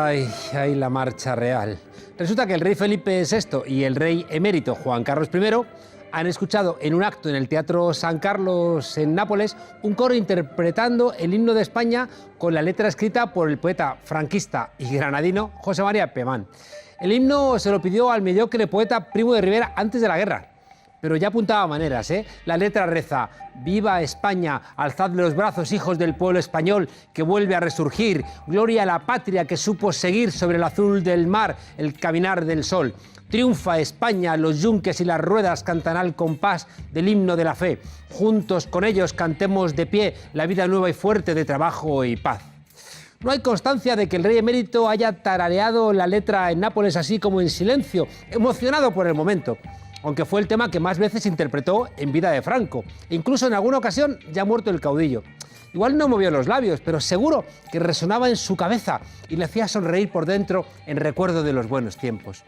Ay, ay, la marcha real. Resulta que el rey Felipe VI y el rey emérito Juan Carlos I han escuchado en un acto en el Teatro San Carlos en Nápoles un coro interpretando el himno de España con la letra escrita por el poeta franquista y granadino José María Pemán. El himno se lo pidió al mediocre poeta Primo de Rivera antes de la guerra, pero ya apuntaba maneras, ¿eh? La letra reza: «Viva España, alzad los brazos, hijos del pueblo español, que vuelve a resurgir. Gloria a la patria que supo seguir sobre el azul del mar el caminar del sol. Triunfa España, los yunques y las ruedas cantan al compás del himno de la fe. Juntos con ellos cantemos de pie la vida nueva y fuerte de trabajo y paz». No hay constancia de que el rey emérito haya tarareado la letra en Nápoles así como en silencio, emocionado por el momento, aunque fue el tema que más veces interpretó en vida de Franco, incluso en alguna ocasión ya muerto el caudillo. Igual no movió los labios, pero seguro que resonaba en su cabeza y le hacía sonreír por dentro en recuerdo de los buenos tiempos.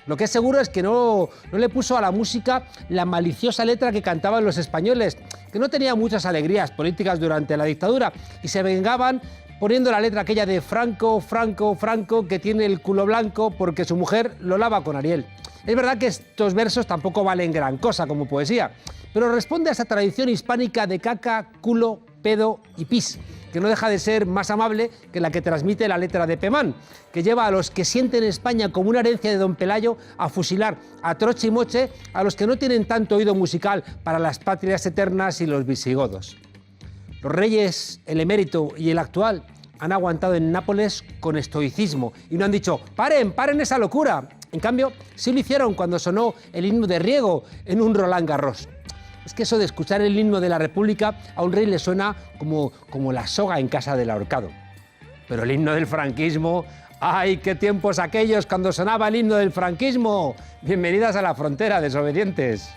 Lo que es seguro es que no le puso a la música la maliciosa letra que cantaban los españoles, que no tenían muchas alegrías políticas durante la dictadura y se vengaban poniendo la letra aquella de Franco, Franco, Franco, que tiene el culo blanco porque su mujer lo lava con Ariel. Es verdad que estos versos tampoco valen gran cosa como poesía, pero responde a esa tradición hispánica de caca, culo, pedo y pis, que no deja de ser más amable que la que transmite la letra de Pemán, que lleva a los que sienten España como una herencia de don Pelayo a fusilar a troche y moche a los que no tienen tanto oído musical para las patrias eternas y los visigodos. Los reyes, el emérito y el actual, han aguantado en Nápoles con estoicismo y no han dicho «¡Paren, paren esa locura!». En cambio, sí lo hicieron cuando sonó el himno de Riego en un Roland Garros. Es que eso de escuchar el himno de la República a un rey le suena como la soga en casa del ahorcado. Pero el himno del franquismo... ¡Ay, qué tiempos aquellos cuando sonaba el himno del franquismo! Bienvenidas a la frontera, desobedientes.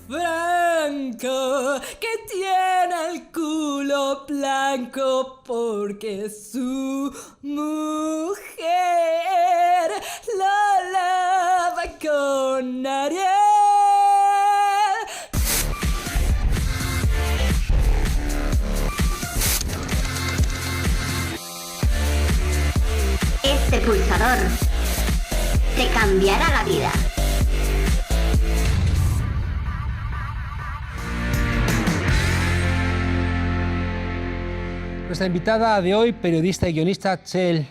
Franco, que tiene el culo blanco porque su mujer lo lava con Ariel. Este pulsador te cambiará la vida. Nuestra invitada de hoy, periodista y guionista Txell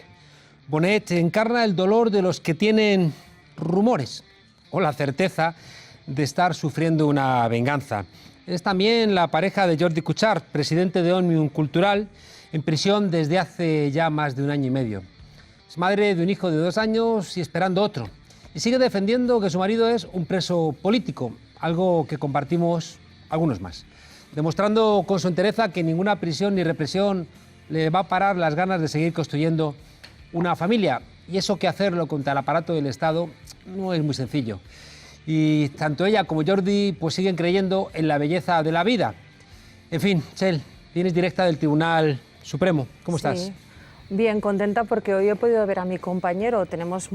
Bonet, encarna el dolor de los que tienen rumores o la certeza de estar sufriendo una venganza. Es también la pareja de Jordi Cuixart, presidente de Òmnium Cultural, en prisión desde hace ya más de un año y medio. Es madre de un hijo de 2 años y esperando otro. Y sigue defendiendo que su marido es un preso político, algo que compartimos algunos más, demostrando con su entereza que ninguna prisión ni represión le va a parar las ganas de seguir construyendo una familia. Y eso que hacerlo contra el aparato del Estado no es muy sencillo. Y tanto ella como Jordi pues siguen creyendo en la belleza de la vida. En fin, Txell, vienes directa del Tribunal Supremo. ¿Cómo estás? Bien, contenta porque hoy he podido ver a mi compañero. Tenemos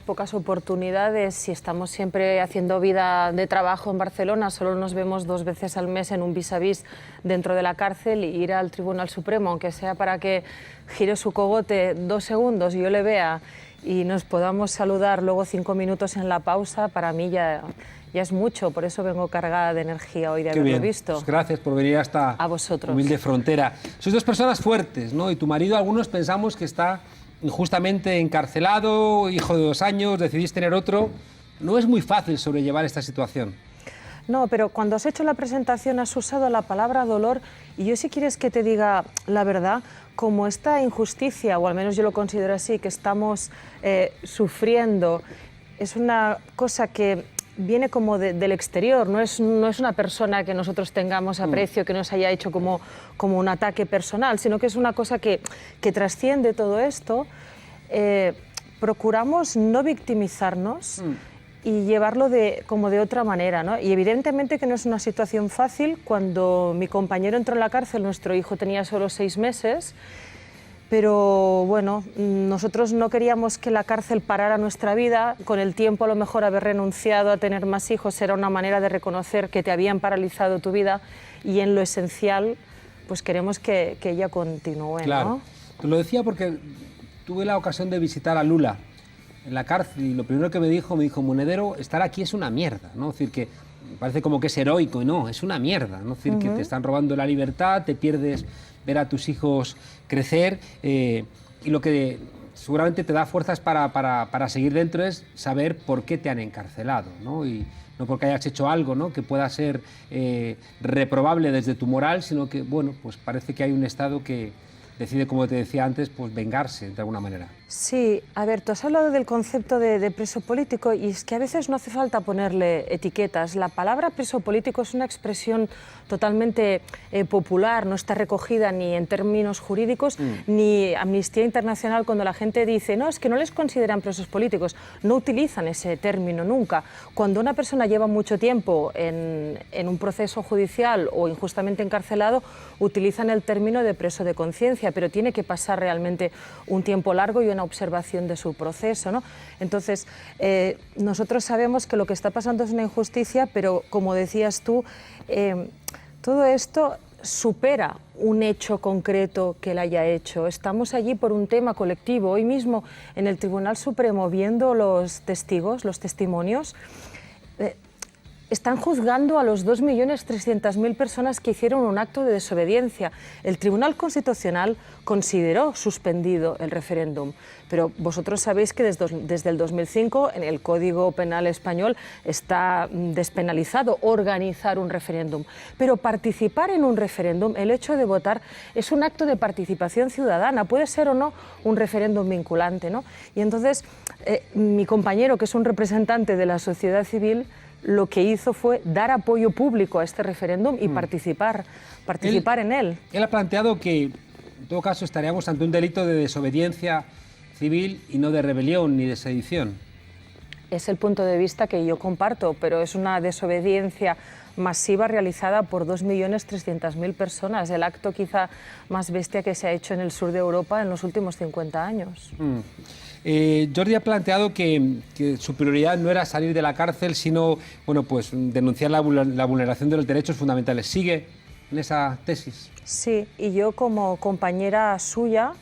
pocas oportunidades y estamos siempre haciendo vida de trabajo en Barcelona. Solo nos vemos 2 veces al mes en un vis a vis dentro de la cárcel, y ir al Tribunal Supremo, aunque sea para que gire su cogote 2 segundos y yo le vea y nos podamos saludar luego 5 minutos en la pausa, para mí ya es mucho. Por eso vengo cargada de energía hoy de haberlo visto. Pues gracias por venir hasta a vosotros. Humilde frontera. Sois 2 personas fuertes, ¿no? Y tu marido, algunos pensamos que está injustamente encarcelado, hijo de 2 años, decidís tener otro. No es muy fácil sobrellevar esta situación. No, pero cuando has hecho la presentación has usado la palabra dolor, y yo, si quieres que te diga la verdad, como esta injusticia, o al menos yo lo considero así, que estamos sufriendo, es una cosa que viene como del exterior, no es una persona que nosotros tengamos aprecio, que nos haya hecho como un ataque personal, sino que es una cosa que trasciende todo esto. Procuramos no victimizarnos y llevarlo como de otra manera, ¿no? Y evidentemente que no es una situación fácil. Cuando mi compañero entró en la cárcel, nuestro hijo tenía solo 6 meses, pero bueno, nosotros no queríamos que la cárcel parara nuestra vida. Con el tiempo, a lo mejor, haber renunciado a tener más hijos era una manera de reconocer que te habían paralizado tu vida, y en lo esencial, pues queremos que ella continúe, claro. ¿no? Te lo decía porque tuve la ocasión de visitar a Lula en la cárcel y lo primero que me dijo, Monedero, estar aquí es una mierda, ¿no? Es decir, que parece como que es heroico, y no, es una mierda, ¿no? Es decir, que te están robando la libertad, te pierdes ver a tus hijos crecer, y lo que seguramente te da fuerzas para seguir dentro es saber por qué te han encarcelado, ¿no? Y no porque hayas hecho algo, ¿no?, que pueda ser reprobable desde tu moral, sino que, bueno, pues parece que hay un Estado que decide, como te decía antes, pues vengarse de alguna manera. Sí, a ver, tú has hablado del concepto de preso político, y es que a veces no hace falta ponerle etiquetas. La palabra preso político es una expresión totalmente popular, no está recogida ni en términos jurídicos, ni Amnistía Internacional, cuando la gente dice, no, es que no les consideran presos políticos, no utilizan ese término nunca. Cuando una persona lleva mucho tiempo en un proceso judicial o injustamente encarcelado, utilizan el término de preso de conciencia, pero tiene que pasar realmente un tiempo largo y una observación de su proceso, ¿no? Entonces, nosotros sabemos que lo que está pasando es una injusticia, pero como decías tú, todo esto supera un hecho concreto que él haya hecho. Estamos allí por un tema colectivo. Hoy mismo en el Tribunal Supremo, viendo los testigos, los testimonios, están juzgando a los 2.300.000 personas que hicieron un acto de desobediencia. El Tribunal Constitucional consideró suspendido el referéndum, pero vosotros sabéis que desde el 2005 en el Código Penal español está despenalizado organizar un referéndum. Pero participar en un referéndum, el hecho de votar, es un acto de participación ciudadana, puede ser o no un referéndum vinculante, ¿no? Y entonces mi compañero, que es un representante de la sociedad civil, lo que hizo fue dar apoyo público a este referéndum y participar en él. Él ha planteado que, en todo caso, estaríamos ante un delito de desobediencia civil y no de rebelión ni de sedición. Es el punto de vista que yo comparto, pero es una desobediencia masiva realizada por 2.300.000 personas, el acto quizá más bestia que se ha hecho en el sur de Europa en los últimos 50 años. Jordi ha planteado que su prioridad no era salir de la cárcel, sino bueno, pues, denunciar la vulneración de los derechos fundamentales. ¿Sigue en esa tesis? Sí, y yo como compañera suya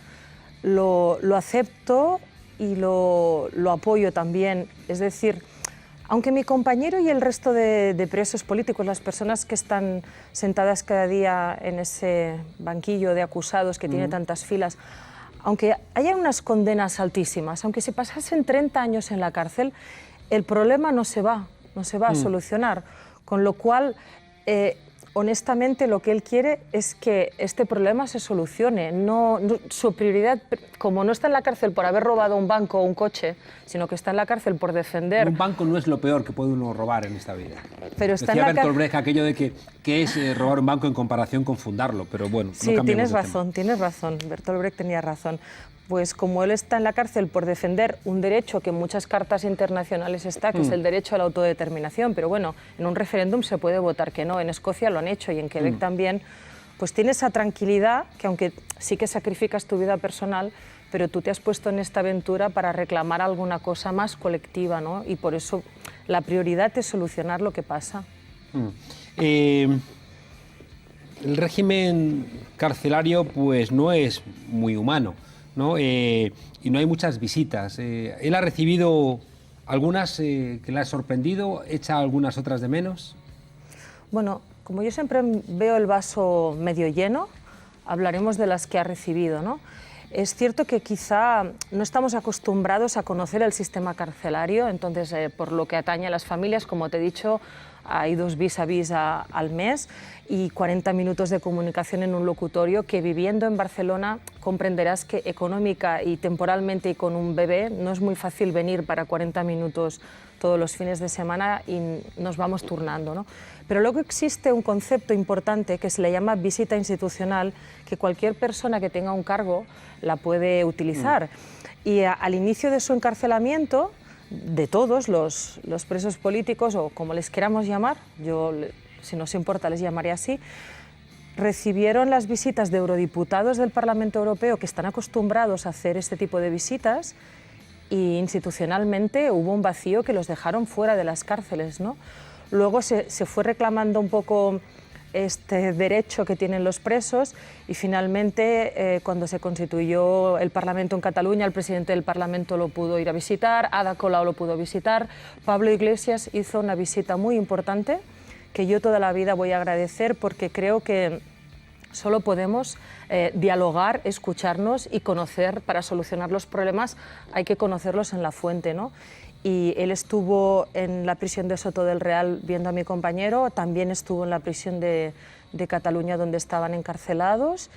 lo acepto y lo apoyo también. Es decir, aunque mi compañero y el resto de presos políticos, las personas que están sentadas cada día en ese banquillo de acusados que tiene tantas filas, aunque haya unas condenas altísimas, aunque se pasasen 30 años en la cárcel, el problema no se va a solucionar. Con lo cual, honestamente, lo que él quiere es que este problema se solucione. Su prioridad, como no está en la cárcel por haber robado un banco o un coche, sino que está en la cárcel por defender... Un banco no es lo peor que puede uno robar en esta vida. Pero está Decía en la Bertolt Brecht aquello de que es robar un banco en comparación con fundarlo, pero bueno, sí, no tienes razón, Bertolt Brecht tenía razón. Pues como él está en la cárcel por defender un derecho que en muchas cartas internacionales está, que es el derecho a la autodeterminación, pero bueno, en un referéndum se puede votar que no, en Escocia lo han hecho y en Quebec también, pues tiene esa tranquilidad que aunque sí que sacrificas tu vida personal, pero tú te has puesto en esta aventura para reclamar alguna cosa más colectiva, ¿no? Y por eso la prioridad es solucionar lo que pasa. El régimen carcelario pues no es muy humano, ¿no? Y no hay muchas visitas. ¿Él ha recibido algunas que le han sorprendido? ¿Echa algunas otras de menos? Bueno, como yo siempre veo el vaso medio lleno, hablaremos de las que ha recibido, ¿no? Es cierto que quizá no estamos acostumbrados a conocer el sistema carcelario, entonces por lo que atañe a las familias, como te he dicho, hay 2 vis-a-vis al mes y 40 minutos de comunicación en un locutorio, que viviendo en Barcelona comprenderás que económica y temporalmente y con un bebé no es muy fácil venir para 40 minutos todos los fines de semana y nos vamos turnando, ¿no? Pero luego existe un concepto importante que se le llama visita institucional, que cualquier persona que tenga un cargo la puede utilizar. Y al inicio de su encarcelamiento, de todos los presos políticos, o como les queramos llamar, yo, si no os importa, les llamaré así, recibieron las visitas de eurodiputados del Parlamento Europeo que están acostumbrados a hacer este tipo de visitas, y institucionalmente hubo un vacío que los dejaron fuera de las cárceles, ¿no? Luego se fue reclamando un poco este derecho que tienen los presos y finalmente cuando se constituyó el Parlamento en Cataluña, el presidente del Parlamento lo pudo ir a visitar, Ada Colau lo pudo visitar, Pablo Iglesias hizo una visita muy importante que yo toda la vida voy a agradecer, porque creo que solo podemos dialogar, escucharnos y conocer. Para solucionar los problemas hay que conocerlos en la fuente, ¿no? Y él estuvo en la prisión de Soto del Real viendo a mi compañero, también estuvo en la prisión de Cataluña donde estaban encarcelados.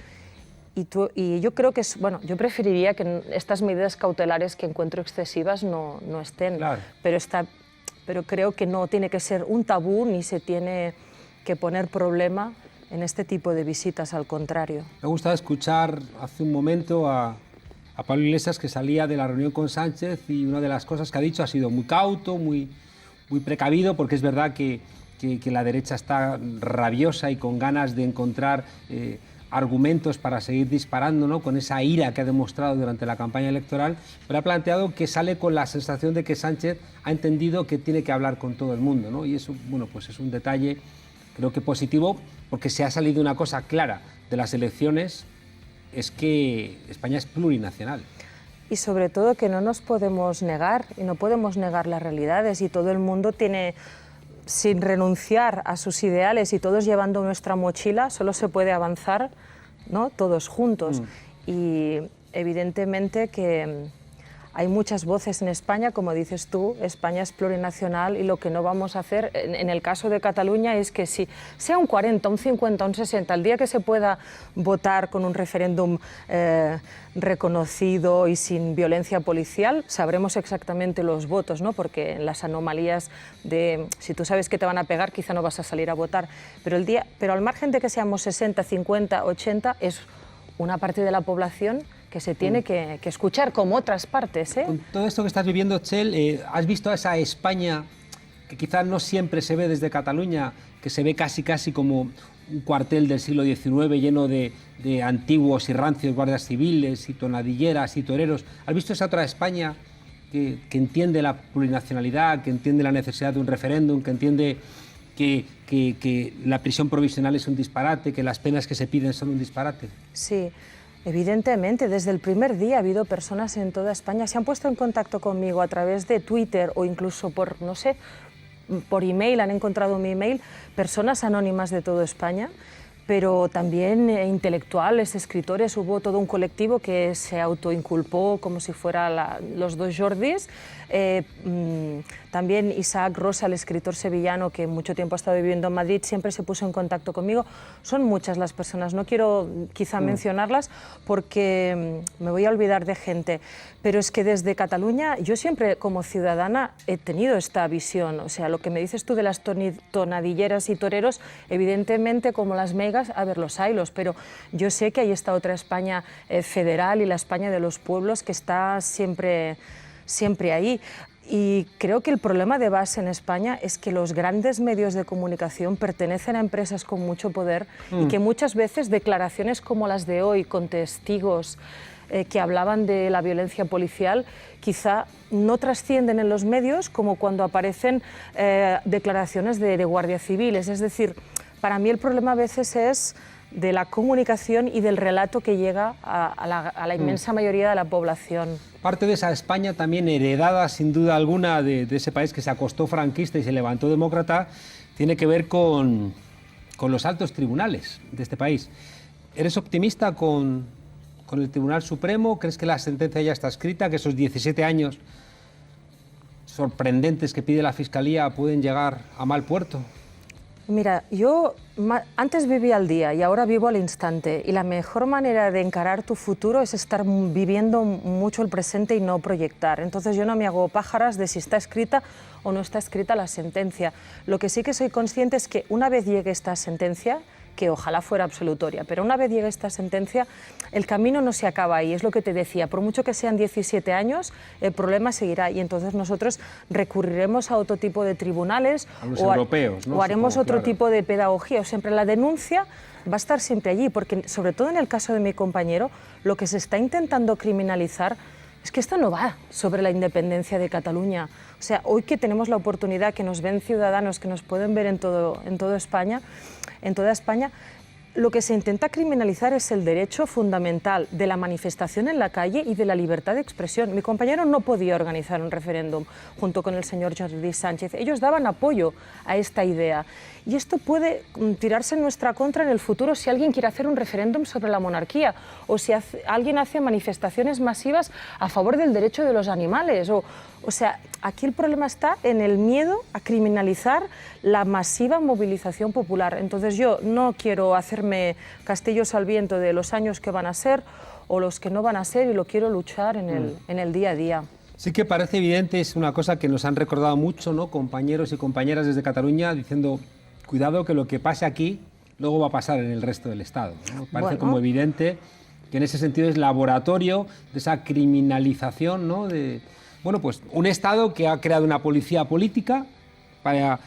Y yo creo que bueno, yo preferiría que estas medidas cautelares que encuentro excesivas no estén, claro. pero creo que no tiene que ser un tabú ni se tiene que poner problema en este tipo de visitas, al contrario. Me ha gustado escuchar hace un momento a Pablo Iglesias, que salía de la reunión con Sánchez, y una de las cosas que ha dicho ha sido muy cauto, muy precavido, porque es verdad que la derecha está rabiosa y con ganas de encontrar argumentos para seguir disparando, ¿no?, con esa ira que ha demostrado durante la campaña electoral, pero ha planteado que sale con la sensación de que Sánchez ha entendido que tiene que hablar con todo el mundo, ¿no? Y eso, bueno, pues es un detalle, creo que positivo, porque se ha salido una cosa clara de las elecciones, es que España es plurinacional. Y sobre todo que no nos podemos negar, y no podemos negar las realidades, y todo el mundo tiene, sin renunciar a sus ideales y todos llevando nuestra mochila, solo se puede avanzar, ¿no?, todos juntos. Y evidentemente que hay muchas voces en España, como dices tú, España es plurinacional, y lo que no vamos a hacer en el caso de Cataluña es que si sea un 40, un 50, un 60, el día que se pueda votar con un referéndum reconocido y sin violencia policial, sabremos exactamente los votos, ¿no? Porque en las anomalías de si tú sabes que te van a pegar, quizá no vas a salir a votar, pero al margen de que seamos 60, 50, 80, es una parte de la población que se tiene que escuchar, como otras partes, ¿eh? Con todo esto que estás viviendo, Txell, ¿has visto a esa España que quizás no siempre se ve desde Cataluña, que se ve casi como un cuartel del siglo XIX lleno de antiguos y rancios guardias civiles y tonadilleras y toreros? ¿Has visto esa otra España que entiende la plurinacionalidad, que entiende la necesidad de un referéndum, que entiende que la prisión provisional es un disparate, que las penas que se piden son un disparate? Sí. Evidentemente, desde el primer día ha habido personas en toda España, se han puesto en contacto conmigo a través de Twitter o incluso por, no sé, por email, han encontrado mi email, personas anónimas de toda España, pero también intelectuales, escritores. Hubo todo un colectivo que se autoinculpó como si fuera los dos Jordis. También Isaac Rosa, el escritor sevillano que mucho tiempo ha estado viviendo en Madrid, siempre se puso en contacto conmigo. Son muchas las personas, no quiero quizá mencionarlas porque me voy a olvidar de gente, pero es que desde Cataluña yo siempre como ciudadana he tenido esta visión. O sea, lo que me dices tú de las tonadilleras y toreros, evidentemente como las megas, a ver, los haylos, pero yo sé que hay esta otra España federal y la España de los pueblos que está siempre ahí. Y creo que el problema de base en España es que los grandes medios de comunicación pertenecen a empresas con mucho poder y que muchas veces declaraciones como las de hoy, con testigos que hablaban de la violencia policial, quizá no trascienden en los medios como cuando aparecen declaraciones de guardias civiles. Es decir, para mí el problema a veces es de la comunicación y del relato que llega a la inmensa mayoría de la población. Parte de esa España también heredada, sin duda alguna, de ese país que se acostó franquista y se levantó demócrata, tiene que ver con los altos tribunales de este país. ¿Eres optimista con el Tribunal Supremo? ¿Crees que la sentencia ya está escrita, que esos 17 años sorprendentes que pide la Fiscalía pueden llegar a mal puerto? Mira, yo antes vivía al día y ahora vivo al instante, y la mejor manera de encarar tu futuro es estar viviendo mucho el presente y no proyectar. Entonces yo no me hago pájaras de si está escrita o no está escrita la sentencia. Lo que sí que soy consciente es que una vez llegue esta sentencia, que ojalá fuera absolutoria, pero una vez llegue esta sentencia, el camino no se acaba ahí, es lo que te decía, por mucho que sean 17 años, el problema seguirá, y entonces nosotros recurriremos a otro tipo de tribunales a los europeos, ¿no? o haremos Supongo, otro claro. tipo de pedagogía, o siempre la denuncia va a estar siempre allí, porque sobre todo en el caso de mi compañero, lo que se está intentando criminalizar es que esto no va sobre la independencia de Cataluña. O sea, hoy que tenemos la oportunidad, que nos ven ciudadanos, que nos pueden ver en toda España, lo que se intenta criminalizar es el derecho fundamental de la manifestación en la calle y de la libertad de expresión. Mi compañero no podía organizar un referéndum junto con el señor Jordi Sánchez. Ellos daban apoyo a esta idea. Y esto puede tirarse en nuestra contra en el futuro si alguien quiere hacer un referéndum sobre la monarquía o si alguien hace manifestaciones masivas a favor del derecho de los animales. O sea, aquí el problema está en el miedo a criminalizar la masiva movilización popular. Entonces yo no quiero hacerme castillos al viento de los años que van a ser o los que no van a ser, y lo quiero luchar en el día a día. Sí que parece evidente, es una cosa que nos han recordado mucho, ¿no?, compañeros y compañeras desde Cataluña, diciendo, cuidado que lo que pase aquí luego va a pasar en el resto del Estado, ¿no? Parece como evidente que en ese sentido es laboratorio de esa criminalización, ¿no?, de, bueno, pues un Estado que ha creado una policía política para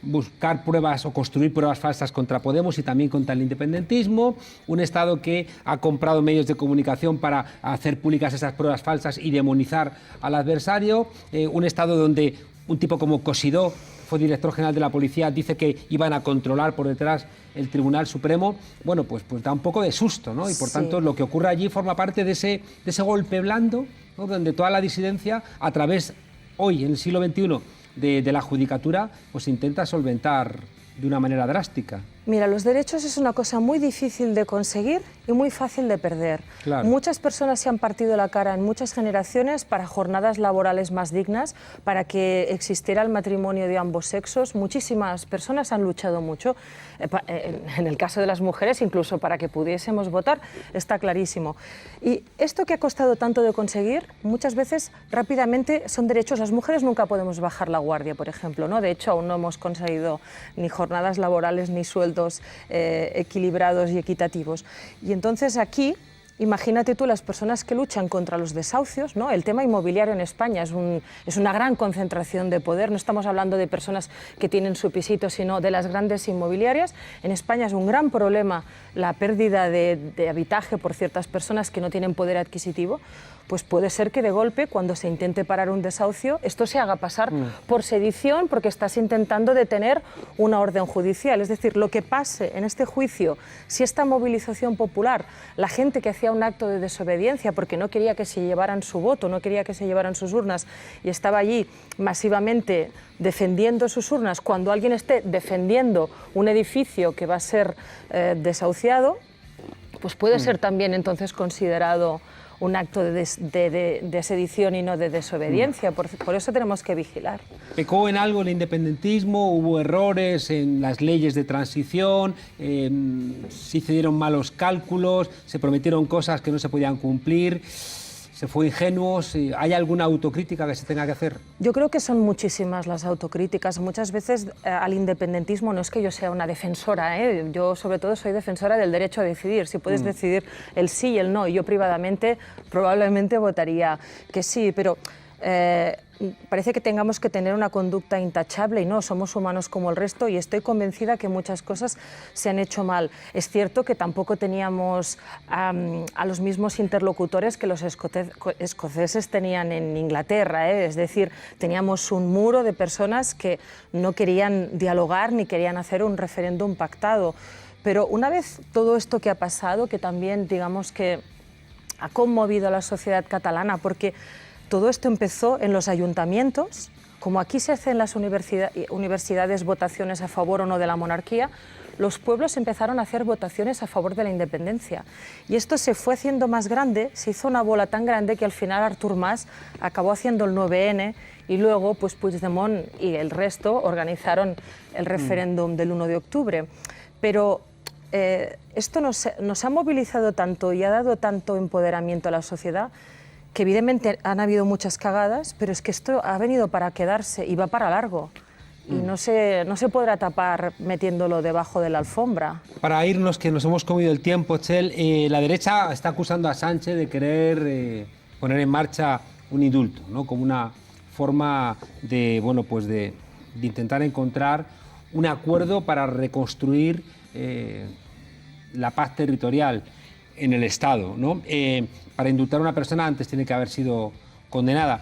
buscar pruebas o construir pruebas falsas contra Podemos y también contra el independentismo, un Estado que ha comprado medios de comunicación para hacer públicas esas pruebas falsas y demonizar al adversario, un Estado donde un tipo como Cosidó, fue director general de la policía, dice que iban a controlar por detrás el Tribunal Supremo. Bueno, pues da un poco de susto, ¿no? Y por tanto lo que ocurre allí forma parte de ese golpe blando, ¿no?, donde toda la disidencia, a través, hoy en el siglo XXI, de la judicatura, pues intenta solventar de una manera drástica. Mira, los derechos es una cosa muy difícil de conseguir y muy fácil de perder. Claro. Muchas personas se han partido la cara en muchas generaciones para jornadas laborales más dignas, para que existiera el matrimonio de ambos sexos. Muchísimas personas han luchado mucho. En el caso de las mujeres, incluso para que pudiésemos votar, está clarísimo. Y esto que ha costado tanto de conseguir, muchas veces rápidamente son derechos. Las mujeres nunca podemos bajar la guardia, por ejemplo, ¿no? De hecho, aún no hemos conseguido ni jornadas laborales ni sueldos equilibrados y equitativos. Y entonces aquí, imagínate tú las personas que luchan contra los desahucios, ¿no? El tema inmobiliario en España es una gran concentración de poder. No estamos hablando de personas que tienen su pisito, sino de las grandes inmobiliarias. En España es un gran problema la pérdida de habitaje por ciertas personas que no tienen poder adquisitivo. Pues puede ser que de golpe, cuando se intente parar un desahucio, esto se haga pasar por sedición porque estás intentando detener una orden judicial. Es decir, lo que pase en este juicio, si esta movilización popular, la gente que hacía un acto de desobediencia porque no quería que se llevaran su voto, no quería que se llevaran sus urnas y estaba allí masivamente defendiendo sus urnas, cuando alguien esté defendiendo un edificio que va a ser desahuciado, pues puede ser también entonces considerado un acto de sedición y no de desobediencia. Por eso tenemos que vigilar. ¿Pecó en algo el independentismo? ¿Hubo errores en las leyes de transición? ¿Se hicieron malos cálculos? ¿Se prometieron cosas que no se podían cumplir? ¿Se fue ingenuos? ¿Hay alguna autocrítica que se tenga que hacer? Yo creo que son muchísimas las autocríticas. Muchas veces al independentismo, no es que yo sea una defensora, yo sobre todo soy defensora del derecho a decidir. Si puedes decidir el sí y el no, y yo privadamente probablemente votaría que sí, pero parece que tengamos que tener una conducta intachable y no, somos humanos como el resto y estoy convencida que muchas cosas se han hecho mal. Es cierto que tampoco teníamos a los mismos interlocutores que los escoceses tenían en Inglaterra, es decir, teníamos un muro de personas que no querían dialogar ni querían hacer un referéndum pactado. Pero una vez todo esto que ha pasado, que también digamos que ha conmovido a la sociedad catalana, porque todo esto empezó en los ayuntamientos, como aquí se hacen en las universidades votaciones a favor o no de la monarquía, los pueblos empezaron a hacer votaciones a favor de la independencia. Y esto se fue haciendo más grande, se hizo una bola tan grande que al final Artur Mas acabó haciendo el 9N y luego pues Puigdemont y el resto organizaron el referéndum del 1 de octubre. Pero esto nos ha movilizado tanto y ha dado tanto empoderamiento a la sociedad que evidentemente han habido muchas cagadas, pero es que esto ha venido para quedarse y va para largo. Y no se podrá tapar metiéndolo debajo de la alfombra. Para irnos, que nos hemos comido el tiempo, Txell, la derecha está acusando a Sánchez de querer poner en marcha un indulto, ¿no? Como una forma de, bueno, pues de intentar encontrar un acuerdo para reconstruir la paz territorial en el Estado, ¿no? Para indultar a una persona antes tiene que haber sido condenada.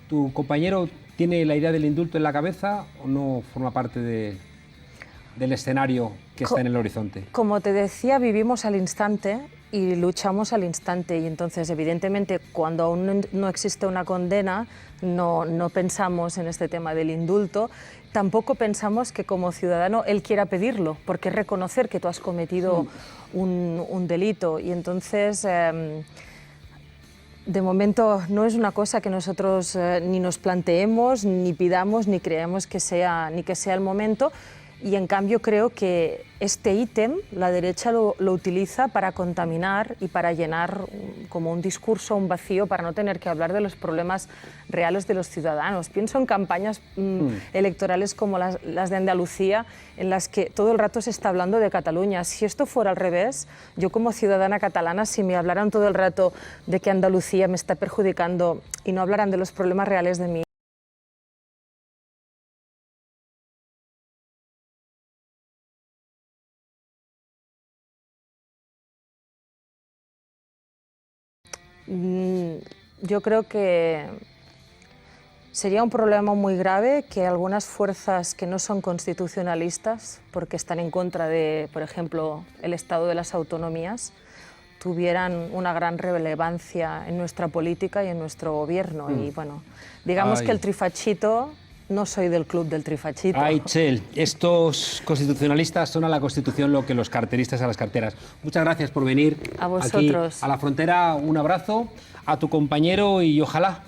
¿Tu compañero tiene la idea del indulto en la cabeza o no forma parte del escenario que está en el horizonte? Como te decía, vivimos al instante y luchamos al instante, y entonces evidentemente cuando aún no existe una condena no pensamos en este tema del indulto. Tampoco pensamos que como ciudadano él quiera pedirlo, porque es reconocer que tú has cometido un delito, y entonces de momento no es una cosa que nosotros ni nos planteemos, ni pidamos, ni creemos que sea el momento. Y en cambio creo que este ítem la derecha lo utiliza para contaminar y para llenar como un discurso, un vacío, para no tener que hablar de los problemas reales de los ciudadanos. Pienso en campañas electorales como las de Andalucía, en las que todo el rato se está hablando de Cataluña. Si esto fuera al revés, yo como ciudadana catalana, si me hablaran todo el rato de que Andalucía me está perjudicando y no hablaran de los problemas reales de mí, yo creo que sería un problema muy grave que algunas fuerzas que no son constitucionalistas, porque están en contra de, por ejemplo, el Estado de las Autonomías, tuvieran una gran relevancia en nuestra política y en nuestro gobierno. Y bueno, digamos que el trifachito, no soy del club del trifachito. Ay, Txell, estos constitucionalistas son a la Constitución lo que los carteristas a las carteras. Muchas gracias por venir a vosotros. Aquí a La Frontera. Un abrazo a tu compañero y ojalá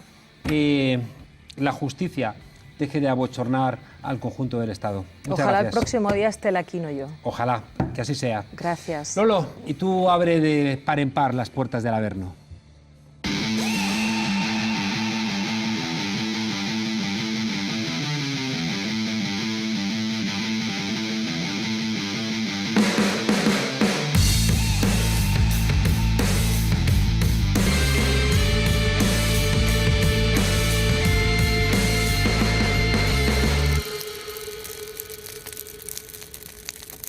la justicia deje de abochornar al conjunto del Estado. Muchas ojalá gracias. El próximo día esté el Aquino yo. Ojalá, que así sea. Gracias. Lolo, y tú abre de par en par las puertas del Averno.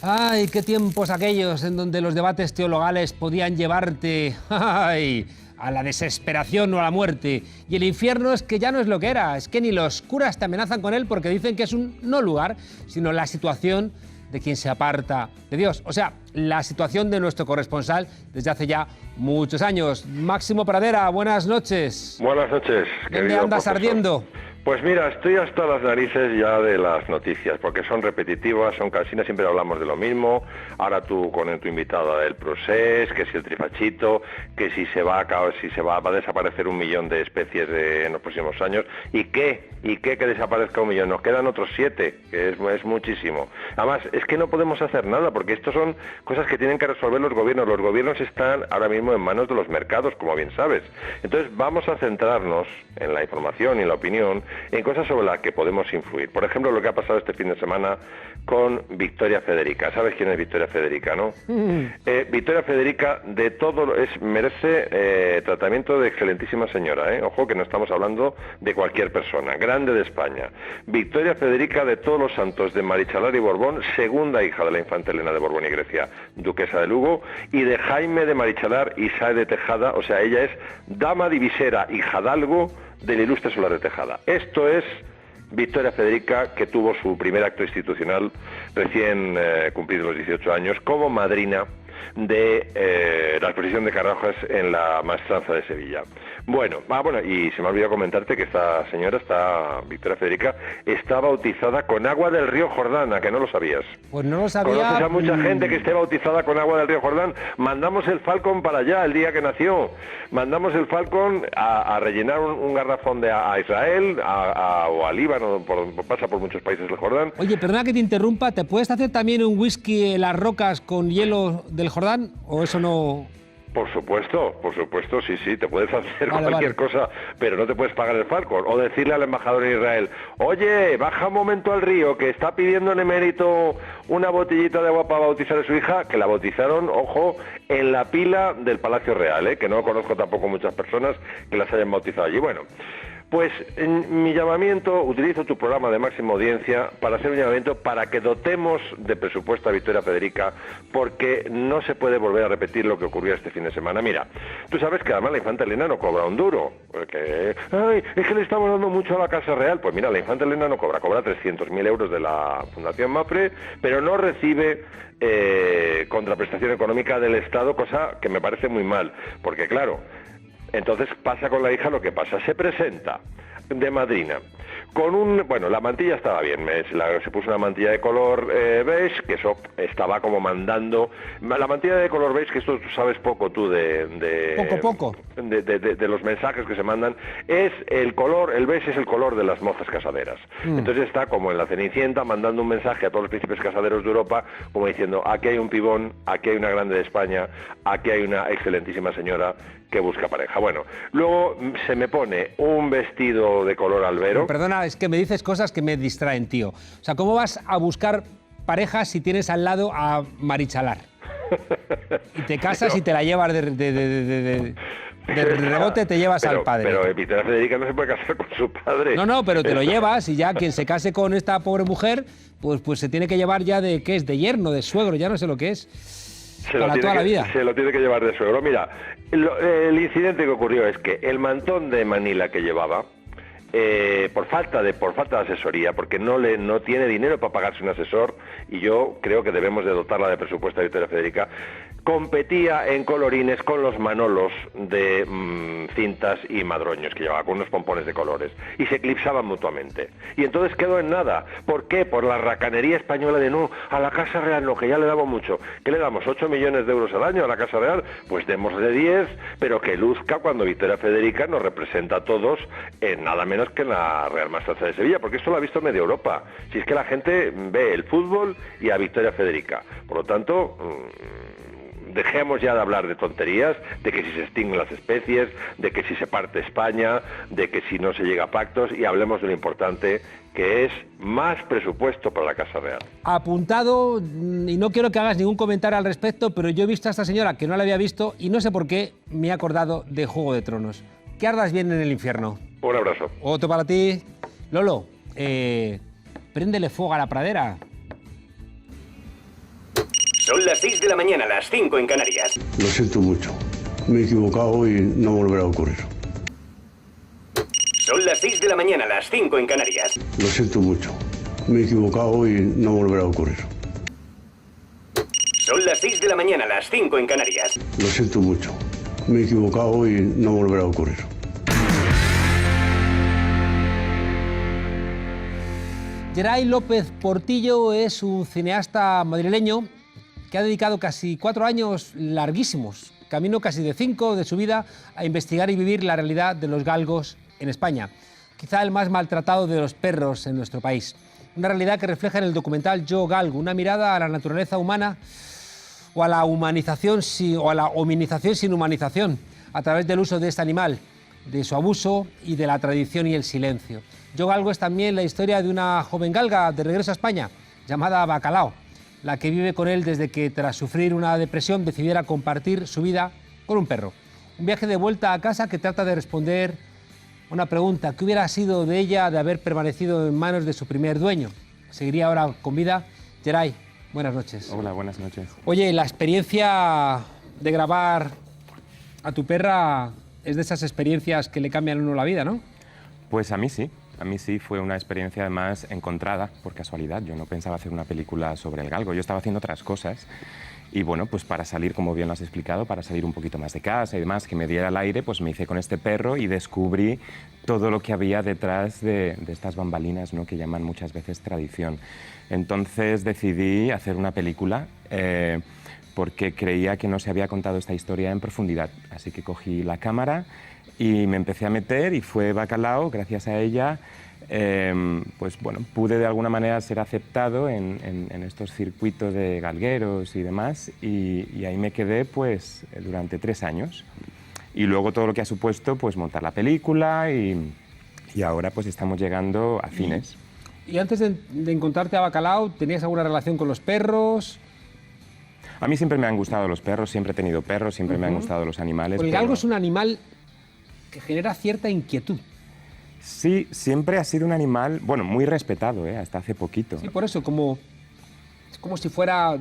¡Ay, qué tiempos aquellos en donde los debates teologales podían llevarte a la desesperación o a la muerte! Y el infierno es que ya no es lo que era, es que ni los curas te amenazan con él porque dicen que es un no lugar, sino la situación de quien se aparta de Dios. O sea, la situación de nuestro corresponsal desde hace ya muchos años. Máximo Pradera, buenas noches. Buenas noches. ¿Dónde andas profesor? Ardiendo? Pues mira, estoy hasta las narices ya de las noticias, porque son repetitivas, son cansinas, siempre hablamos de lo mismo. Ahora tú con tu invitada del Procés, que si el trifachito, que si va a desaparecer 1 millón de especies en los próximos años. ¿Y qué? Que desaparezca 1 millón. Nos quedan otros 7, que es muchísimo. Además, es que no podemos hacer nada, porque esto son cosas que tienen que resolver los gobiernos. Los gobiernos están ahora mismo en manos de los mercados, como bien sabes. Entonces vamos a centrarnos en la información y en la opinión, en cosas sobre las que podemos influir. Por ejemplo, lo que ha pasado este fin de semana con Victoria Federica. ¿Sabes quién es Victoria Federica, no? Victoria Federica de todo merece tratamiento de excelentísima señora, ¿eh? Ojo, que no estamos hablando de cualquier persona, grande de España. Victoria Federica de todos los santos de Marichalar y Borbón, segunda hija de la infanta Elena de Borbón y Grecia, duquesa de Lugo, y de Jaime de Marichalar y Sáez de Tejada, o sea, ella es dama divisera y hidalgo del ilustre Solar de Tejada. Esto es Victoria Federica, que tuvo su primer acto institucional recién cumplidos los 18 años como madrina de la exposición de Caravaggio en la Maestranza de Sevilla. Bueno, y se me ha olvidado comentarte que esta señora, Victoria Federica, está bautizada con agua del río Jordán, ¿a que no lo sabías? Pues no lo sabía. ¿Conoces a mucha gente que esté bautizada con agua del río Jordán? Mandamos el Falcon para allá el día que nació. Mandamos el Falcon a rellenar un garrafón a Israel o a Líbano, pasa por muchos países del Jordán. Oye, perdona que te interrumpa, ¿te puedes hacer también un whisky en las rocas con hielo del Jordán? ¿O eso no...? Por supuesto, sí, te puedes hacer cualquier cosa, pero no te puedes pagar el Falcon. O decirle al embajador en Israel, oye, baja un momento al río, que está pidiendo en emérito una botellita de agua para bautizar a su hija, que la bautizaron, ojo, en la pila del Palacio Real, que no conozco tampoco muchas personas que las hayan bautizado allí. Bueno, pues en mi llamamiento, utilizo tu programa de máxima audiencia para hacer un llamamiento para que dotemos de presupuesto a Victoria Federica, porque no se puede volver a repetir lo que ocurrió este fin de semana. Mira, tú sabes que además la infanta Elena no cobra un duro, porque es que le estamos dando mucho a la Casa Real. Pues mira, la infanta Elena no cobra 300.000 euros de la Fundación Mapfre, pero no recibe contraprestación económica del Estado, cosa que me parece muy mal, porque claro, entonces pasa con la hija lo que pasa, se presenta de madrina con la mantilla estaba bien, se puso una mantilla de color beige, que eso estaba como mandando, la mantilla de color beige, que esto tú sabes poco tú de los mensajes que se mandan, es el beige es el color de las mozas casaderas. Entonces está como en la Cenicienta mandando un mensaje a todos los príncipes casaderos de Europa, como diciendo, aquí hay un pibón, aquí hay una grande de España, aquí hay una excelentísima señora que busca pareja. Bueno, luego se me pone un vestido de color albero. Perdona, es que me dices cosas que me distraen, tío. O sea, ¿cómo vas a buscar pareja si tienes al lado a Marichalar? Y te casas y te la llevas de rebote, te llevas al padre. Pero Victoria Federica no se puede casar con su padre. No, pero te lo llevas y ya quien se case con esta pobre mujer, pues se tiene que llevar ya de, ¿qué es? De yerno, de suegro, ya no sé lo que es. Para toda la vida. Se lo tiene que llevar de suegro. Mira, el incidente que ocurrió es que el mantón de Manila que llevaba, por falta de asesoría, porque no tiene dinero para pagarse un asesor, y yo creo que debemos de dotarla de presupuesto a Victoria Federica, competía en colorines con los Manolos de cintas y madroños que llevaba, con unos pompones de colores, y se eclipsaban mutuamente. Y entonces quedó en nada. ¿Por qué? Por la racanería española de no, a la Casa Real no, que ya le damos mucho. ¿Qué le damos? 8 millones de euros al año a la Casa Real, pues démosle 10, pero que luzca cuando Victoria Federica nos representa a todos en nada menos que en la Real Maestranza de Sevilla, porque esto lo ha visto media Europa. Si es que la gente ve el fútbol y a Victoria Federica. Por lo tanto, dejemos ya de hablar de tonterías, de que si se extinguen las especies, de que si se parte España, de que si no se llega a pactos, y hablemos de lo importante, que es más presupuesto para la Casa Real. Apuntado, y no quiero que hagas ningún comentario al respecto, pero yo he visto a esta señora que no la había visto y no sé por qué me he acordado de Juego de Tronos. Que ardas bien en el infierno. Un abrazo. Otro para ti. Lolo, préndele fuego a la pradera. Son las 6 de la mañana, las 5 en Canarias. Lo siento mucho. Me he equivocado y no volverá a ocurrir. Son las 6 de la mañana, las 5 en Canarias. Lo siento mucho. Me he equivocado y no volverá a ocurrir. Son las 6 de la mañana, las 5 en Canarias. Lo siento mucho. Me he equivocado y no volverá a ocurrir. Geray López Portillo es un cineasta madrileño que ha dedicado casi 4 años larguísimos, camino casi de 5 de su vida, a investigar y vivir la realidad de los galgos en España. Quizá el más maltratado de los perros en nuestro país. Una realidad que refleja en el documental Yo Galgo, una mirada a la naturaleza humana o a la humanización o a la hominización sin humanización, a través del uso de este animal, de su abuso y de la tradición y el silencio. Yo Galgo es también la historia de una joven galga de regreso a España, llamada Bacalao, la que vive con él desde que, tras sufrir una depresión, decidiera compartir su vida con un perro. Un viaje de vuelta a casa que trata de responder una pregunta: ¿qué hubiera sido de ella de haber permanecido en manos de su primer dueño? ¿Seguiría ahora con vida? Geray, buenas noches. Hola, buenas noches. Oye, la experiencia de grabar a tu perra es de esas experiencias que le cambian a uno la vida, ¿no? Pues a mí sí. A mí sí fue una experiencia además encontrada por casualidad. Yo no pensaba hacer una película sobre el galgo, yo estaba haciendo otras cosas Y bueno, pues para salir, como bien lo has explicado, para salir un poquito más de casa y demás, que me diera el aire, pues me hice con este perro y descubrí todo lo que había detrás de estas bambalinas, ¿no?, que llaman muchas veces tradición. Entonces decidí hacer una película porque creía que no se había contado esta historia en profundidad. Así que cogí la cámara y me empecé a meter y fue Bacalao, gracias a ella, pues bueno, pude de alguna manera ser aceptado en estos circuitos de galgueros y demás, y ahí me quedé pues durante 3 años. Y luego todo lo que ha supuesto pues montar la película y ahora pues estamos llegando a cines. Y antes de encontrarte a Bacalao, ¿tenías alguna relación con los perros? A mí siempre me han gustado los perros, siempre he tenido perros, siempre me han gustado los animales. El galgo es un animal que genera cierta inquietud. Sí, siempre ha sido un animal, bueno, muy respetado, hasta hace poquito. Sí, por eso, es como si fuera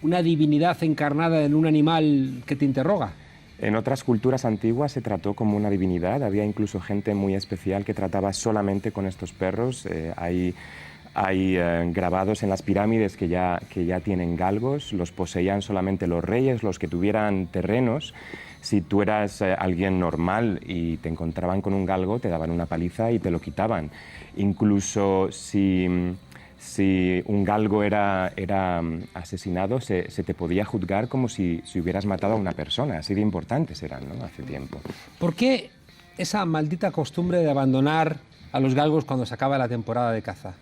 una divinidad encarnada en un animal que te interroga. En otras culturas antiguas se trató como una divinidad, había incluso gente muy especial que trataba solamente con estos perros. Hay grabados en las pirámides que ya tienen galgos, los poseían solamente los reyes, los que tuvieran terrenos. Si tú eras alguien normal y te encontraban con un galgo, te daban una paliza y te lo quitaban. Incluso si un galgo era asesinado, se te podía juzgar como si hubieras matado a una persona. Así de importantes eran, ¿no?, hace tiempo. ¿Por qué esa maldita costumbre de abandonar a los galgos cuando se acaba la temporada de caza?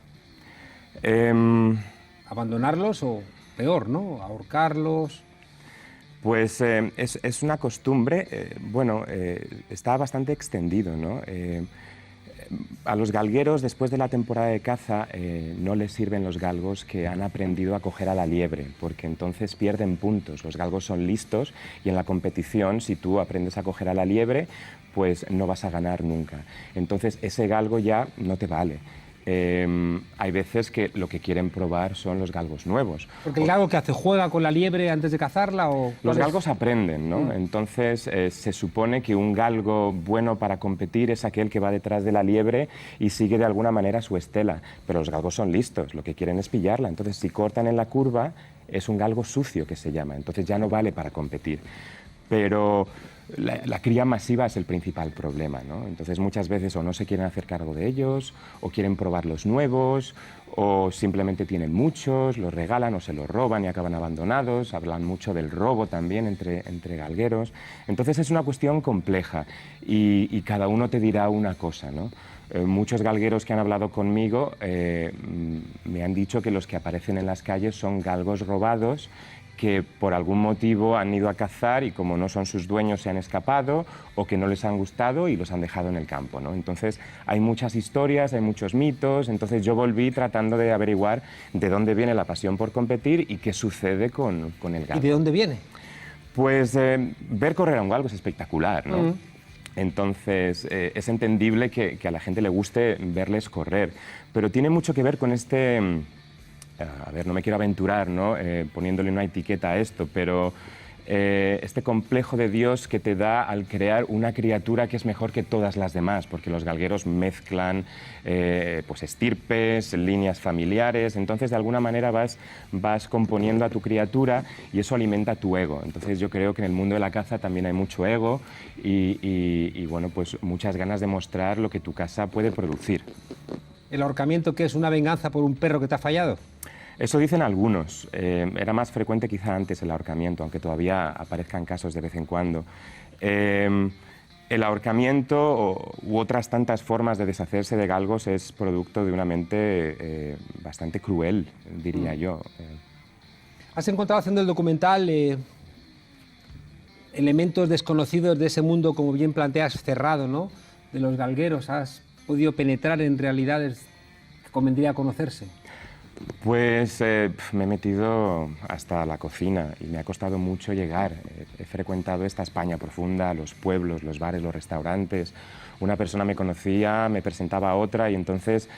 ¿Abandonarlos o peor, ¿no?, ahorcarlos? Pues es una costumbre, está bastante extendido, ¿no? A los galgueros, después de la temporada de caza, no les sirven los galgos que han aprendido a coger a la liebre, porque entonces pierden puntos. Los galgos son listos y en la competición, si tú aprendes a coger a la liebre, pues no vas a ganar nunca. Entonces ese galgo ya no te vale. Hay veces que lo que quieren probar son los galgos nuevos. ¿Porque el galgo que hace, juega con la liebre antes de cazarla? Los galgos aprenden, ¿no? Entonces se supone que un galgo bueno para competir es aquel que va detrás de la liebre y sigue de alguna manera su estela. Pero los galgos son listos, lo que quieren es pillarla. Entonces si cortan en la curva es un galgo sucio, que se llama. Entonces ya no vale para competir. Pero la cría masiva es el principal problema, ¿no? Entonces muchas veces o no se quieren hacer cargo de ellos, o quieren probar los nuevos, o simplemente tienen muchos, los regalan o se los roban y acaban abandonados. Hablan mucho del robo también entre galgueros. Entonces es una cuestión compleja y cada uno te dirá una cosa, ¿no? Muchos galgueros que han hablado conmigo me han dicho que los que aparecen en las calles son galgos robados, que por algún motivo han ido a cazar y como no son sus dueños se han escapado o que no les han gustado y los han dejado en el campo, ¿no? Entonces hay muchas historias, hay muchos mitos, entonces yo volví tratando de averiguar de dónde viene la pasión por competir y qué sucede con el galgo. ¿Y de dónde viene? Pues ver correr a un galgo es espectacular, ¿no? Entonces es entendible que a la gente le guste verles correr, pero tiene mucho que ver con este... A ver, no me quiero aventurar, ¿no? Poniéndole una etiqueta a esto, pero este complejo de Dios que te da al crear una criatura que es mejor que todas las demás, porque los galgueros mezclan pues estirpes, líneas familiares, entonces de alguna manera vas componiendo a tu criatura y eso alimenta tu ego. Entonces yo creo que en el mundo de la caza también hay mucho ego y bueno, pues muchas ganas de mostrar lo que tu caza puede producir. ¿El ahorcamiento que es una venganza por un perro que te ha fallado? Eso dicen algunos. Era más frecuente quizá antes el ahorcamiento, aunque todavía aparezcan casos de vez en cuando. El ahorcamiento u otras tantas formas de deshacerse de galgos es producto de una mente bastante cruel, diría yo. ¿Has encontrado haciendo el documental elementos desconocidos de ese mundo, como bien planteas, cerrado, ¿no?, de los galgueros? ¿Has podido penetrar en realidades que convendría conocerse? Pues me he metido hasta la cocina y me ha costado mucho llegar. He frecuentado esta España profunda, los pueblos, los bares, los restaurantes. Una persona me conocía, me presentaba a otra y entonces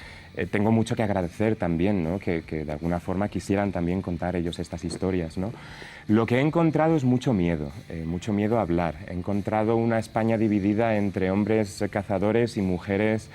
tengo mucho que agradecer también, ¿no? que de alguna forma quisieran también contar ellos estas historias, ¿no? Lo que he encontrado es mucho miedo a hablar. He encontrado una España dividida entre hombres cazadores y mujeres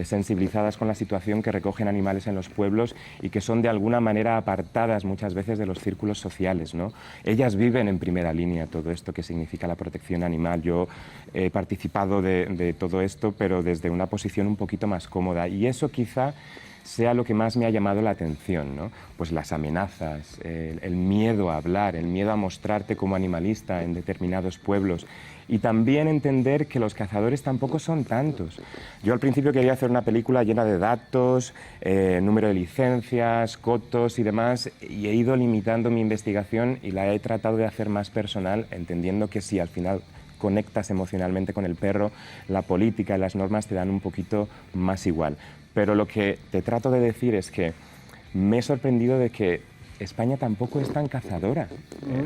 sensibilizadas con la situación, que recogen animales en los pueblos y que son de alguna manera apartadas muchas veces de los círculos sociales, ¿no? Ellas viven en primera línea todo esto que significa la protección animal. Yo he participado de todo esto, pero desde una posición un poquito más cómoda, y eso quizá sea lo que más me ha llamado la atención, ¿no? Pues las amenazas, el miedo a hablar, el miedo a mostrarte como animalista en determinados pueblos, y también entender que los cazadores tampoco son tantos. Yo al principio quería hacer una película llena de datos, número de licencias, cotos y demás, y he ido limitando mi investigación y la he tratado de hacer más personal, entendiendo que si al final conectas emocionalmente con el perro, la política y las normas te dan un poquito más igual. Pero lo que te trato de decir es que me he sorprendido de que España tampoco es tan cazadora.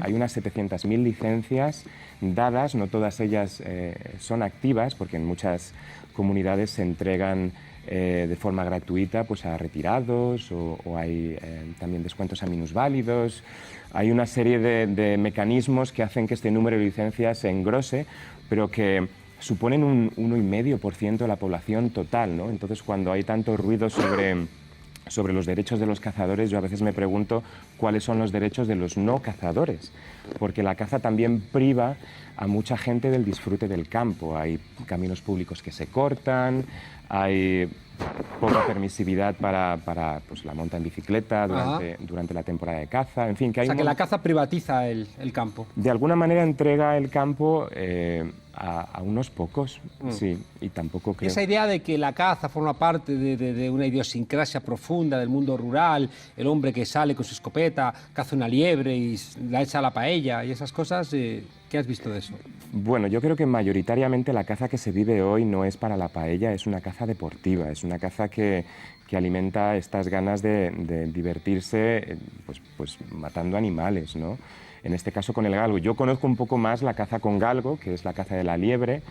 Hay unas 700.000 licencias dadas, no todas ellas son activas, porque en muchas comunidades se entregan de forma gratuita pues, a retirados, o hay también descuentos a minusválidos. Hay una serie de mecanismos que hacen que este número de licencias se engrose, pero que suponen un 1,5% de la población total, ¿no? Entonces, cuando hay tanto ruido sobre los derechos de los cazadores, yo a veces me pregunto cuáles son los derechos de los no cazadores, porque la caza también priva a mucha gente del disfrute del campo. Hay caminos públicos que se cortan, hay poca permisividad para pues, la monta en bicicleta durante la temporada de caza, en fin, que hay que la caza privatiza el campo. De alguna manera entrega el campo a unos pocos, sí, y tampoco creo... Esa idea de que la caza forma parte de una idiosincrasia profunda del mundo rural, el hombre que sale con su escopeta, caza una liebre y la echa a la paella y esas cosas, ¿qué has visto de eso? Bueno, yo creo que mayoritariamente la caza que se vive hoy no es para la paella, es una caza deportiva, es una caza que alimenta estas ganas de divertirse pues matando animales, ¿no? En este caso con el galgo. Yo conozco un poco más la caza con galgo, que es la caza de la liebre,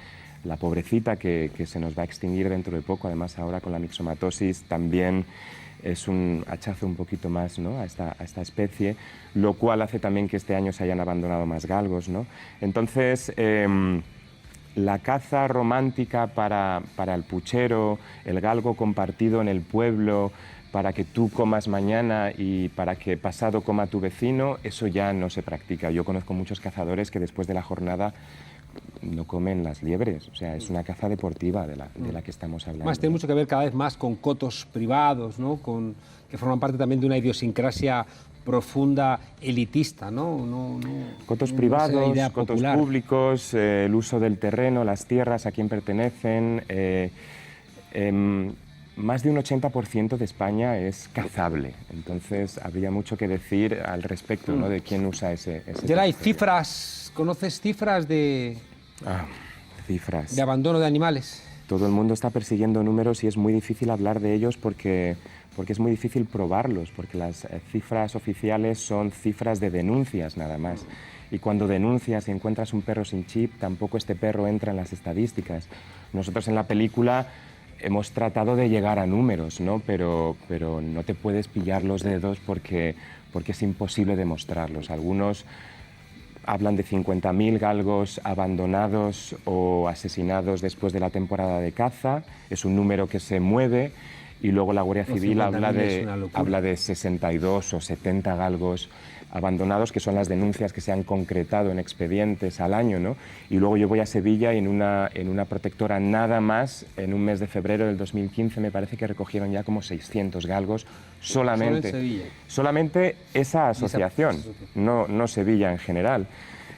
la pobrecita que se nos va a extinguir dentro de poco. Además, ahora con la mixomatosis también es un hachazo un poquito más, ¿no? a esta especie, lo cual hace también que este año se hayan abandonado más galgos, ¿no? Entonces, la caza romántica para el puchero, el galgo compartido en el pueblo, para que tú comas mañana y para que pasado coma tu vecino, eso ya no se practica. Yo conozco muchos cazadores que después de la jornada no comen las liebres, o sea, es una caza deportiva de la que estamos hablando. Más tiene mucho que ver cada vez más con cotos privados, ¿no? Que forman parte también de una idiosincrasia profunda elitista, ¿no? Cotos privados, cotos públicos, el uso del terreno, las tierras, a quién pertenecen. Más de un 80% de España es cazable, entonces habría mucho que decir al respecto, ¿no? De quién usa ese Geray, cifras, ¿conoces cifras cifras de abandono de animales? Todo el mundo está persiguiendo números y es muy difícil hablar de ellos porque es muy difícil probarlos, porque las cifras oficiales son cifras de denuncias nada más. Y cuando denuncias y encuentras un perro sin chip, tampoco este perro entra en las estadísticas. Nosotros en la película hemos tratado de llegar a números, ¿no? Pero no te puedes pillar los dedos porque es imposible demostrarlos. Algunos hablan de 50.000 galgos abandonados o asesinados después de la temporada de caza. Es un número que se mueve, y luego la Guardia Civil habla de 62 o 70 galgos abandonados, que son las denuncias que se han concretado en expedientes al año, ¿no? Y luego yo voy a Sevilla y en una protectora nada más, en un mes de febrero del 2015, me parece que recogieron ya como 600 galgos solamente. Solamente esa asociación, no Sevilla en general.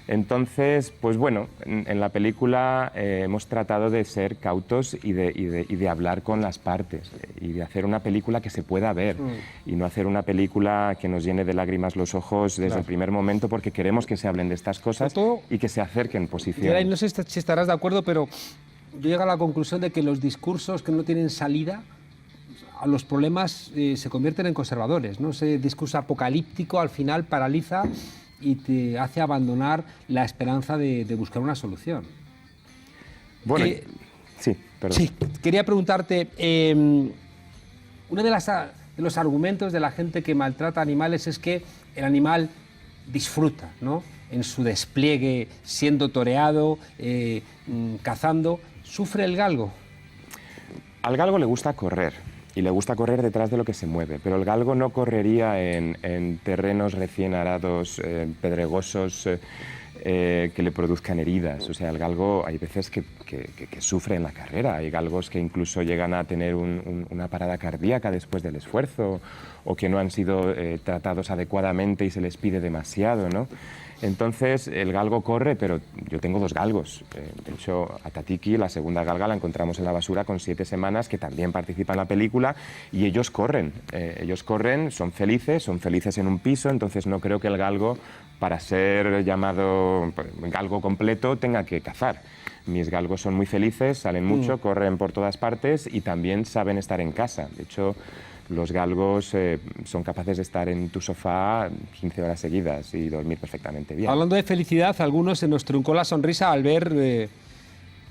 Entonces, pues bueno, en la película hemos tratado de ser cautos y de hablar con las partes y de hacer una película que se pueda ver y no hacer una película que nos llene de lágrimas los ojos desde el primer momento, porque queremos que se hablen de estas cosas y que se acerquen posiciones. No sé si estarás de acuerdo, pero yo llego a la conclusión de que los discursos que no tienen salida a los problemas se convierten en conservadores, ¿no? Ese discurso apocalíptico al final paraliza y te hace abandonar la esperanza de buscar una solución. Bueno, sí, perdón. Sí, quería preguntarte, Uno de los argumentos de la gente que maltrata animales es que el animal disfruta, ¿no?, en su despliegue, siendo toreado, cazando. ¿Sufre el galgo? Al galgo le gusta correr, y le gusta correr detrás de lo que se mueve, pero el galgo no correría en terrenos recién arados, pedregosos, que le produzcan heridas. O sea, el galgo hay veces que sufre en la carrera. Hay galgos que incluso llegan a tener una parada cardíaca después del esfuerzo, o que no han sido tratados adecuadamente y se les pide demasiado, ¿no? Entonces, el galgo corre, pero yo tengo 2 galgos. De hecho, a Tatiki, la segunda galga, la encontramos en la basura con 7 semanas, que también participa en la película, y ellos corren. Ellos corren, son felices en un piso, entonces no creo que el galgo, para ser llamado galgo completo, tenga que cazar. Mis galgos son muy felices, salen mucho, corren por todas partes y también saben estar en casa. De hecho, los galgos son capaces de estar en tu sofá 15 horas seguidas y dormir perfectamente bien. Hablando de felicidad, a algunos se nos truncó la sonrisa al ver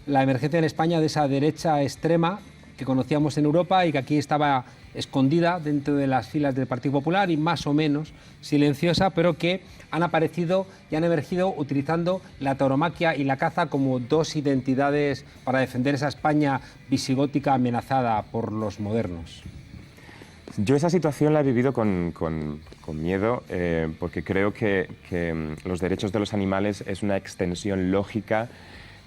la emergencia en España de esa derecha extrema que conocíamos en Europa y que aquí estaba escondida dentro de las filas del Partido Popular y más o menos silenciosa, pero que han aparecido y han emergido utilizando la tauromaquia y la caza como 2 identidades para defender esa España visigótica amenazada por los modernos. Yo esa situación la he vivido con miedo, porque creo que los derechos de los animales es una extensión lógica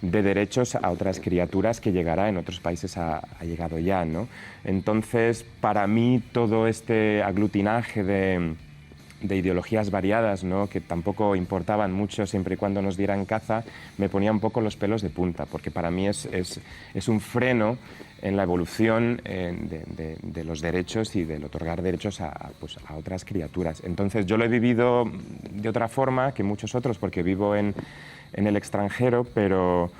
de derechos a otras criaturas que llegará en otros países, ha llegado ya, ¿no? Entonces, para mí, todo este aglutinaje de ideologías variadas, ¿no?, que tampoco importaban mucho siempre y cuando nos dieran caza, me ponía un poco los pelos de punta, porque para mí es un freno en la evolución de los derechos y del otorgar derechos a otras criaturas. Entonces, yo lo he vivido de otra forma que muchos otros, porque vivo en el extranjero, pero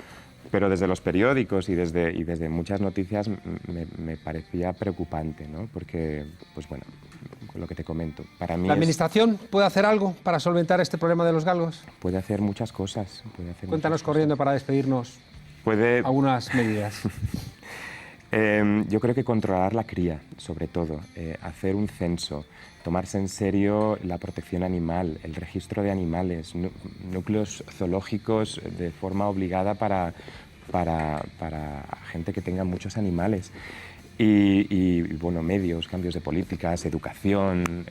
desde los periódicos y desde muchas noticias me parecía preocupante, ¿no? Porque, pues bueno, lo que te comento, para mí ¿La administración puede hacer algo para solventar este problema de los galgos? Puede hacer muchas cosas. Cuéntanos corriendo para despedirnos algunas medidas. Yo creo que controlar la cría, sobre todo, hacer un censo, tomarse en serio la protección animal, el registro de animales, núcleos zoológicos de forma obligada para gente que tenga muchos animales. Y bueno, medios, cambios de políticas, educación,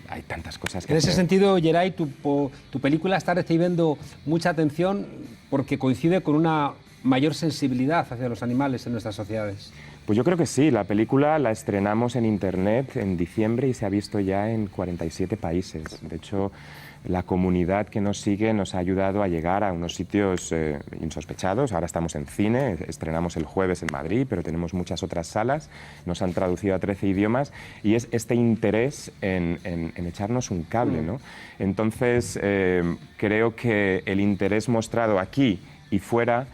hay tantas cosas que En hacer. ese sentido, Geray, tu película está recibiendo mucha atención porque coincide con una mayor sensibilidad hacia los animales en nuestras sociedades. Pues yo creo que sí, la película la estrenamos en Internet en diciembre y se ha visto ya en 47 países. De hecho, la comunidad que nos sigue nos ha ayudado a llegar a unos sitios insospechados. Ahora estamos en cine, estrenamos el jueves en Madrid, pero tenemos muchas otras salas, nos han traducido a 13 idiomas y es este interés en echarnos un cable, ¿no? Entonces, creo que el interés mostrado aquí y fuera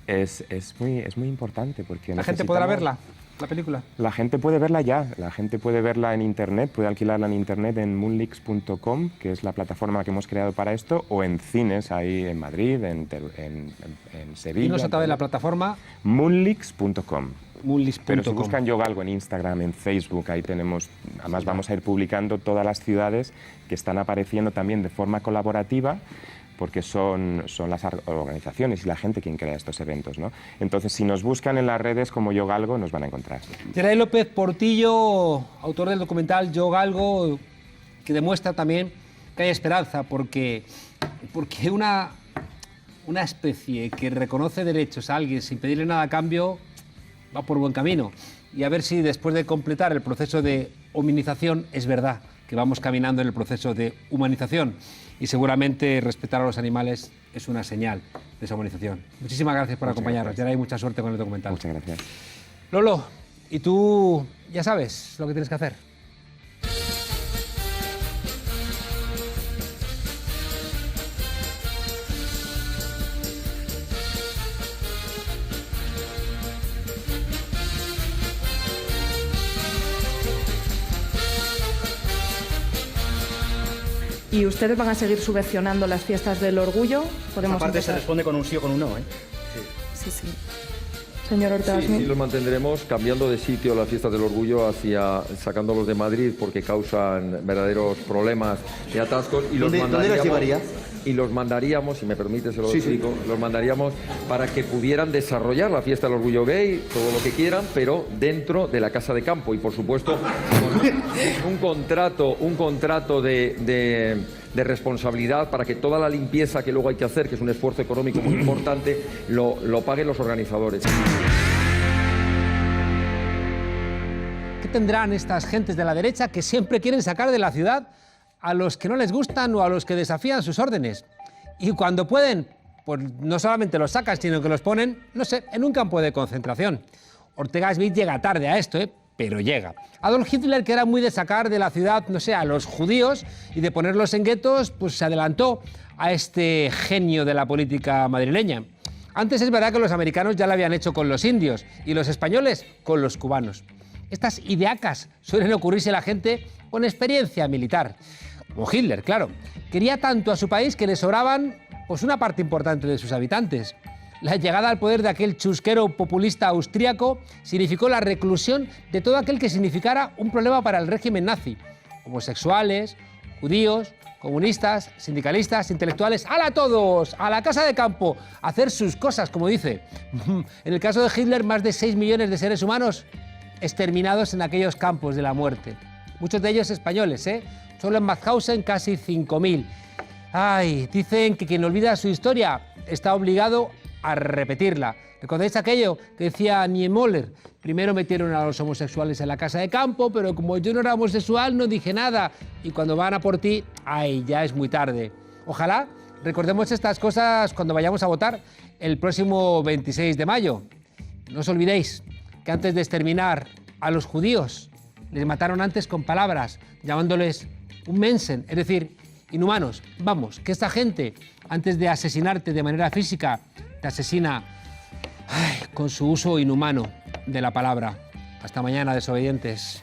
es muy importante, porque ¿La gente podrá verla, la película? La gente puede verla ya, la gente puede verla en Internet, puede alquilarla en Internet en moonlix.com, que es la plataforma que hemos creado para esto, o en cines ahí en Madrid, en Sevilla. ¿Y nos a través de la plataforma? moonlix.com. Pero si buscan buscan Yo Galgo en Instagram, en Facebook, ahí tenemos, además vamos a ir publicando todas las ciudades que están apareciendo también de forma colaborativa, porque son las organizaciones y la gente quien crea estos eventos, ¿no? Entonces, si nos buscan en las redes como Yo Galgo, nos van a encontrar. Geray López Portillo, autor del documental Yo Galgo, que demuestra también que hay esperanza, porque una especie que reconoce derechos a alguien sin pedirle nada a cambio va por buen camino. Y a ver si después de completar el proceso de hominización es verdad que vamos caminando en el proceso de humanización. Y seguramente respetar a los animales es una señal de esa humanización. Muchísimas gracias por acompañarnos. Geray, mucha suerte con el documental. Muchas gracias. Lolo, y tú ya sabes lo que tienes que hacer. ¿Y ustedes van a seguir subvencionando las fiestas del orgullo? Podemos Aparte empezar. se responde con un sí o con un no, ¿eh? Sí, sí. señor Ortega Smith? Sí, los mantendremos cambiando de sitio las fiestas del orgullo sacándolos de Madrid porque causan verdaderos problemas y atascos. Y ¿Dónde las llevaría? Y los mandaríamos, si me permite, se lo explico, los mandaríamos para que pudieran desarrollar la fiesta del orgullo gay, todo lo que quieran, pero dentro de la casa de campo. Y por supuesto, un contrato de responsabilidad para que toda la limpieza que luego hay que hacer, que es un esfuerzo económico muy importante, lo paguen los organizadores. ¿Qué tendrán estas gentes de la derecha que siempre quieren sacar de la ciudad a los que no les gustan o a los que desafían sus órdenes? Y cuando pueden, pues no solamente los sacan, sino que los ponen, no sé, en un campo de concentración. Ortega Smith llega tarde a esto, pero llega. Adolf Hitler, que era muy de sacar de la ciudad, no sé, a los judíos y de ponerlos en guetos, pues se adelantó a este genio de la política madrileña. Antes es verdad que los americanos ya lo habían hecho con los indios y los españoles con los cubanos. Estas ideacas suelen ocurrirse a la gente con experiencia militar. Como Hitler, claro. Quería tanto a su país que le sobraban pues, una parte importante de sus habitantes. La llegada al poder de aquel chusquero populista austríaco significó la reclusión de todo aquel que significara un problema para el régimen nazi. Homosexuales, judíos, comunistas, sindicalistas, intelectuales, ¡hala todos! ¡A la casa de campo! A hacer sus cosas, como dice. En el caso de Hitler, más de 6 millones de seres humanos exterminados en aquellos campos de la muerte. Muchos de ellos españoles, Solo en Mauthausen casi 5.000. Ay, dicen que quien olvida su historia está obligado a repetirla. ¿Recordáis aquello que decía Niemöller? Primero metieron a los homosexuales en la casa de campo, pero como yo no era homosexual no dije nada. Y cuando van a por ti, ay, ya es muy tarde. Ojalá recordemos estas cosas cuando vayamos a votar el próximo 26 de mayo. No os olvidéis que antes de exterminar a los judíos, les mataron antes con palabras, llamándoles un Mensen, es decir, inhumanos. Vamos, que esta gente, antes de asesinarte de manera física, te asesina con su uso inhumano de la palabra. Hasta mañana, desobedientes.